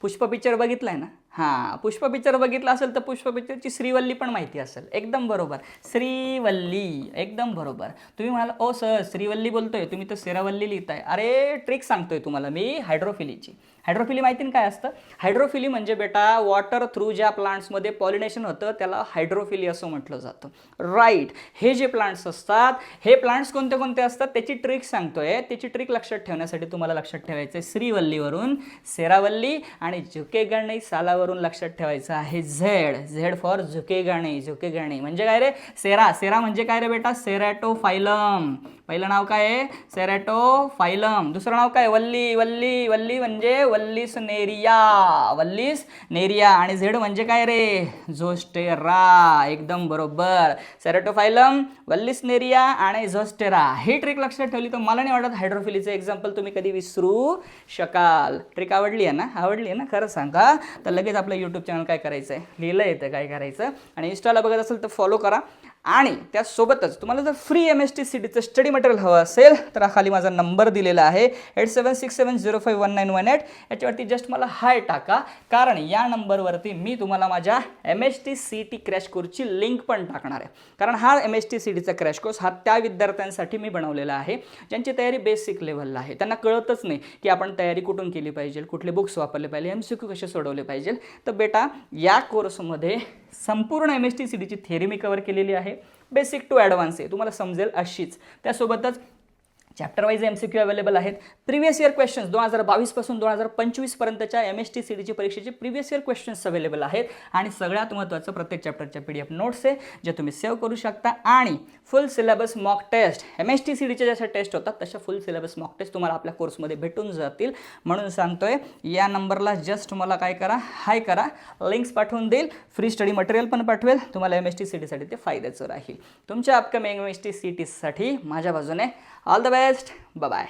Pushpa picture बघितलाय ना? हां, पुष्पा पिक्चर बघितला असेल तर पुष्पा पिक्चरची श्रीवल्ली पण माहिती असेल. एकदम बरोबर, श्रीवल्ली, एकदम बरोबर. तुम्ही म्हणाल ओ सर श्रीवल्ली बोलतोय, तुम्ही तर सेरावल्ली लिहिताय. अरे ट्रिक सांगतोय तुम्हाला मी हायड्रोफिलीची. हायड्रोफिली माहिती ना काय असतं? हायड्रोफिली म्हणजे बेटा वॉटर थ्रू ज्या प्लांट्समध्ये पॉलिनेशन होतं त्याला हायड्रोफिली असं म्हटलं जातं. राईट. हे जे प्लांट्स असतात, हे प्लांट्स कोणते कोणते असतात त्याची ट्रिक सांगतोय. त्याची ट्रिक लक्षात ठेवण्यासाठी तुम्हाला लक्षात ठेवायचं आहे श्रीवल्लीवरून सेरावल्ली आणि झुकेगा नहीं सालावरून लक्षात ठेवायचं आहे झेड. झेड फॉर झुकेगा नहीं. झुकेगा नहीं म्हणजे काय रे? सेरा. सेरा म्हणजे काय रे बेटा? सेरॅटोफायलम. पहिलं नाव काय आहे? सेरॅटोफायलम. दुसरं नाव काय? वल्ली. वल्ली वल्ली म्हणजे वल्लीस नेरिया. वल्लीस नेरिया. आणि झेड म्हणजे काय रे? झोस्टेरा. एकदम बरोबर. सेरॅटोफायलम, वल्लीस नेरिया आणि झोस्टेरा. ही ट्रिक लक्षात ठेवली तर मला नाही वाटत हायड्रोफिलीचं एक्झाम्पल तुम्ही कधी विसरू शकाल. ट्रिक आवडली आहे ना? आवडली आहे ना? खरं सांगा तर लगेच आपलं यूट्यूब चॅनल काय करायचं आहे? लिहिलं येतं काय करायचं. आणि इंस्टाला बघत असेल तर फॉलो करा. आणि त्यासोबतच तुम्हाला जर फ्री MST CETचं स्टडी मटेरियल हवं असेल तर खाली माझा नंबर दिलेला आहे 8767051918. याच्यावरती जस्ट मला हाय टाका, कारण या नंबरवरती मी तुम्हाला माझ्या MST CET क्रॅश कोर्सची लिंक पण टाकणार आहे. कारण हा MST CETचा क्रॅश कोर्स हा त्या विद्यार्थ्यांसाठी मी बनवलेला आहे ज्यांची तयारी बेसिक लेवलला आहे. त्यांना कळतच नाही की आपण तयारी कुठून केली पाहिजे, कुठले बुक्स वापरले पाहिजे, MCQ कसे सोडवले पाहिजे. तर बेटा या कोर्समध्ये संपूर्ण MST CETची थेअरी मी कव्हर केलेली आहे. बेसिक टू ॲडव्हान्स आहे, तुम्हाला समजेल अशीच. त्यासोबतच चॅप्टर वाईज MCQ अवेलेबल आहेत. प्रिव्हियस इयर क्वेश्चन्स 2022 पासून 2025 पर्यंतच्या MST CETची परीक्षेचे प्रिव्हियस इयर क्वेश्चन्स अवेलेबल आहेत. आणि सगळ्यात महत्त्वाचं प्रत्येक चॅप्टरच्या PDF नोट्स आहे जे तुम्ही सेव्ह करू शकता. आणि full syllabus mock test, MST CETच्या जशा टेस्ट होतात तशा फुल सिलेबस मॉक टेस्ट तुम्हाला आपल्या कोर्समध्ये भेटून जातील. म्हणून सांगतोय या नंबरला जस्ट मला काय करा, हाय करा. लिंक्स पाठवून देईल, फ्री स्टडी मटेरियल पण पाठवेल. तुम्हाला MST CETसाठी ते फायद्याचं राहील. तुमच्या अपकमिंग MST CETसाठी माझ्या बाजूने ऑल द बेस्ट. बाय.